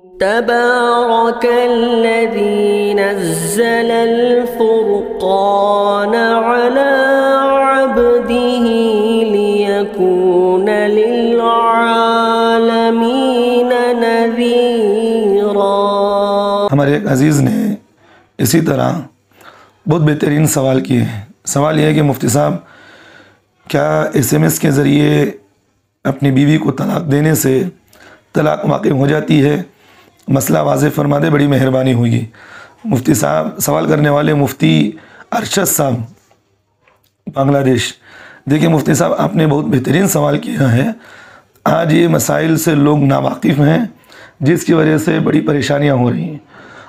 تبارك الذي نزل الفرقان على عبده ليكون للعالمين نذيرا۔ ہمارے ایک عزیز نے اسی طرح بہت بہترین سوال کیے ہیں۔ سوال یہ ہے کہ مفتی صاحب کیا SMS کے ذریعے اپنی بیوی کو طلاق دینے سے طلاق واقع ہو جاتی ہے؟ مسئلہ واضح فرما دے، بڑی مہربانی ہوگی۔ مفتی صاحب، سوال کرنے والے مفتی ارشد صاحب بنگلہ دیش۔ دیکھیں مفتی صاحب، آپ نے بہت بہترین سوال کیا ہے۔ آج یہ مسائل سے لوگ ناواقف ہیں، جس کی وجہ سے بڑی پریشانیاں ہو رہی ہیں،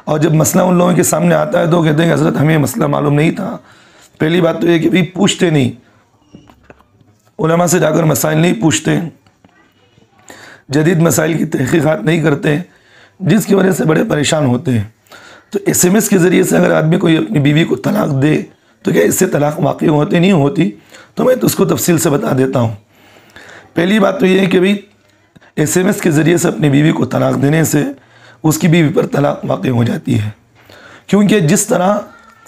اور جب مسئلہ ان لوگوں کے سامنے آتا ہے تو کہتے ہیں کہ حضرت ہمیں مسئلہ معلوم نہیں تھا۔ پہلی بات تو یہ کہ پوچھتے نہیں، علماء سے جا کر مسائل نہیں پوچھتے، جدید مسائل کی تحقیقات نہیں کرتے، جس کی وجہ سے بڑے پریشان ہوتے ہیں۔ تو SMS کے ذریعے سے اگر آدمی کوئی اپنی بیوی کو طلاق دے تو کیا اس سے طلاق واقع ہوتی نہیں ہوتی؟ تو میں تو اس کو تفصیل سے بتا دیتا ہوں۔ پہلی بات تو یہ ہے کہ SMS کے ذریعے سے اپنی بیوی کو طلاق دینے سے اس کی بیوی پر طلاق واقع ہو جاتی ہے، کیونکہ جس طرح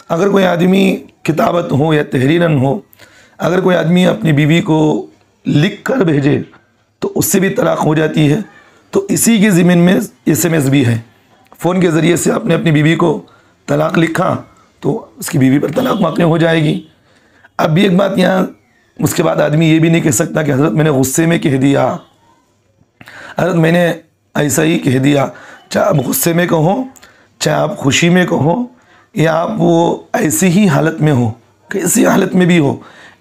اگر کوئی آدمی کتابت ہو یا تحریراً ہو، اگر کوئی آدمی اپنی بیوی کو لکھ کر بھیجے تو اس سے بھی طلاق ہو جاتی ہے، تو اسی کے ضمن میں SMS بھی ہے۔ فون کے ذریعے سے آپ نے اپنی بیوی کو طلاق لکھا تو اس کی بیوی پر طلاق واقع ہو جائے گی۔ اب بھی ایک بات یہاں، اس کے بعد آدمی یہ بھی نہیں کہہ سکتا کہ حضرت میں نے غصے میں کہہ دیا، حضرت میں نے ایسا ہی کہہ دیا۔ چاہے آپ غصے میں کہو، چاہے آپ خوشی میں کہو، یا آپ وہ ایسی ہی حالت میں ہو، کسی حالت میں بھی ہو،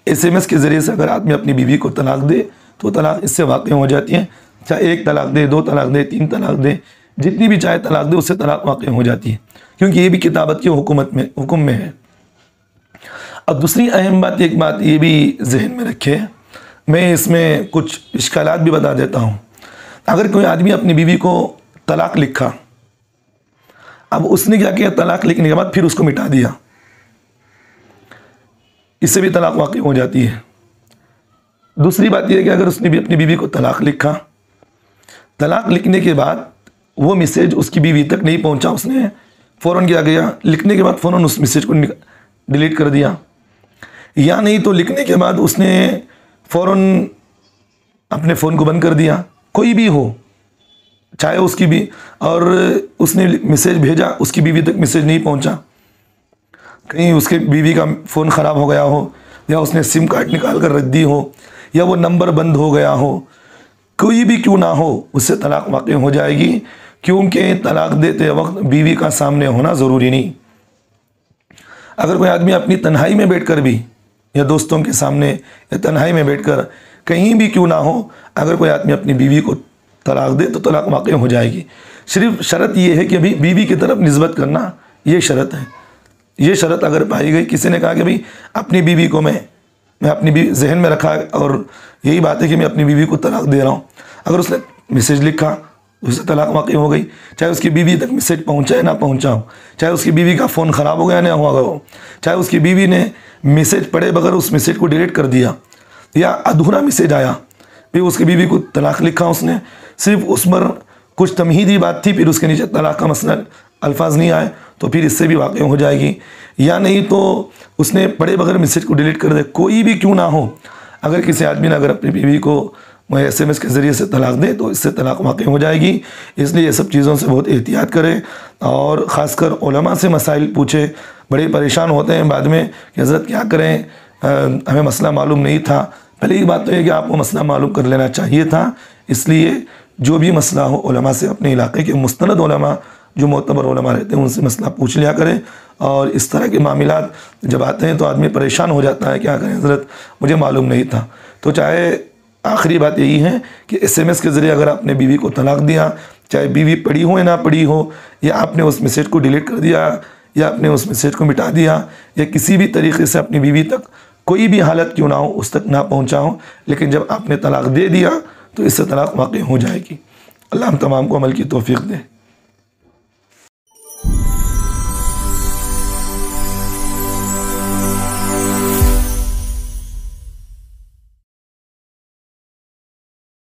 SMS کے ذریعے سے اگر آدمی اپنی بیوی کو طلاق دے تو طلاق اس سے واقع ہو جاتی ہے۔ چاہے 1 طلاق دے، 2 طلاق دے، 3 طلاق دے، جتنی بھی چاہے طلاق دے، اس سے طلاق واقع ہو جاتی ہے، کیونکہ یہ بھی کتابت کے حکم میں ہے۔ اور دوسری اہم بات، ایک بات یہ بھی ذہن میں رکھے، میں اس میں کچھ اشکالات بھی بتا دیتا ہوں۔ اگر کوئی آدمی اپنی بیوی کو طلاق لکھا، اب اس نے کیا کیا، طلاق لکھنے کے بعد پھر اس کو مٹا دیا، اس سے بھی طلاق واقع ہو جاتی ہے۔ دوسری بات یہ ہے کہ اگر اس نے بھی اپنی بیوی کو طلاق لکھا، طلاق لکھنے کے بعد وہ میسیج اس کی بیوی تک نہیں پہنچا، اس نے فوراً کیا گیا، لکھنے کے بعد فوراً اس میسیج کو ڈیلیٹ کر دیا، یا نہیں تو لکھنے کے بعد اس نے فوراً اپنے فون کو بند کر دیا، کوئی بھی ہو، چاہے اس کی بھی، اور اس نے میسیج بھیجا، اس کی بیوی تک میسیج نہیں پہنچا، کہیں اس کے بیوی کا فون خراب ہو گیا ہو، یا اس نے سم کارڈ نکال کر رکھ دی ہو، یا وہ نمبر بند ہو گیا ہو، کوئی بھی کیوں نہ ہو، اس سے طلاق واقع ہو جائے گی، کیونکہ طلاق دیتے وقت بیوی کا سامنے ہونا ضروری نہیں۔ اگر کوئی آدمی اپنی تنہائی میں بیٹھ کر بھی، یا دوستوں کے سامنے، یا تنہائی میں بیٹھ کر کہیں بھی کیوں نہ ہو، اگر کوئی آدمی اپنی بیوی کو طلاق دے تو طلاق واقع ہو جائے گی۔ صرف شرط یہ ہے کہ بیوی کی طرف نسبت کرنا، یہ شرط ہے۔ یہ شرط اگر پائی گئی، کسی نے کہا کہ اپنی بیوی کو میں اپنی بیوی ذہن میں رکھا، اور یہی بات ہے کہ میں اپنی بیوی کو طلاق دے رہا ہوں، اگر اس نے میسیج لکھا اس سے طلاق واقع ہو گئی، چاہے اس کی بیوی تک میسیج پہنچا یا نہ پہنچا ہو، چاہے اس کی بیوی کا فون خراب ہو گیا نہ ہوا ہو، چاہے اس کی بیوی نے میسیج پڑھے بغیر اس میسیج کو ڈیلیٹ کر دیا، یا ادھورا میسیج آیا، پھر اس کی بیوی کو طلاق لکھا اس نے، صرف اس پر کچھ تمہیدی بات تھی، پھر اس کے نیچے طلاق کا مسئلہ الفاظ نہیں آئے، تو پھر اس سے بھی واقع ہو جائے گی۔ یا نہیں تو اس نے پڑھے بغیر میسیج کو ڈیلیٹ کر دے، کوئی بھی کیوں نہ ہو، اگر کسی آدمی نے اگر اپنی بیوی کو SMS کے ذریعے سے طلاق دے تو اس سے طلاق واقع ہو جائے گی۔ اس لیے یہ سب چیزوں سے بہت احتیاط کرے، اور خاص کر علماء سے مسائل پوچھے۔ بڑے پریشان ہوتے ہیں بعد میں کہ حضرت کیا کریں، ہمیں مسئلہ معلوم نہیں تھا۔ پہلے ایک بات تو یہ کہ آپ کو مسئلہ معلوم کر لینا چاہیے تھا، اس لیے جو بھی مسئلہ ہو علماء سے، اپنے علاقے کے مستند علماء جو معتبر علماء رہتے ہیں ان سے مسئلہ پوچھ لیا کریں۔ اور اس طرح کے معاملات جب آتے ہیں تو آدمی پریشان ہو جاتا ہے، کیا کریں حضرت مجھے معلوم نہیں تھا۔ تو چاہے آخری بات یہی ہے کہ SMS کے ذریعے اگر آپ نے بیوی کو طلاق دیا، چاہے بیوی پڑھی ہو یا نہ پڑھی ہو، یا آپ نے اس میسیج کو ڈیلیٹ کر دیا، یا آپ نے اس میسیج کو مٹا دیا، یا کسی بھی طریقے سے اپنی بیوی تک کوئی بھی حالت کیوں نہ ہو اس تک نہ پہنچا ہو، لیکن جب آپ نے طلاق دے دیا تو اس سے طلاق واقع ہو جائے گی۔ اللہ ہم تمام کو عمل کی توفیق دے۔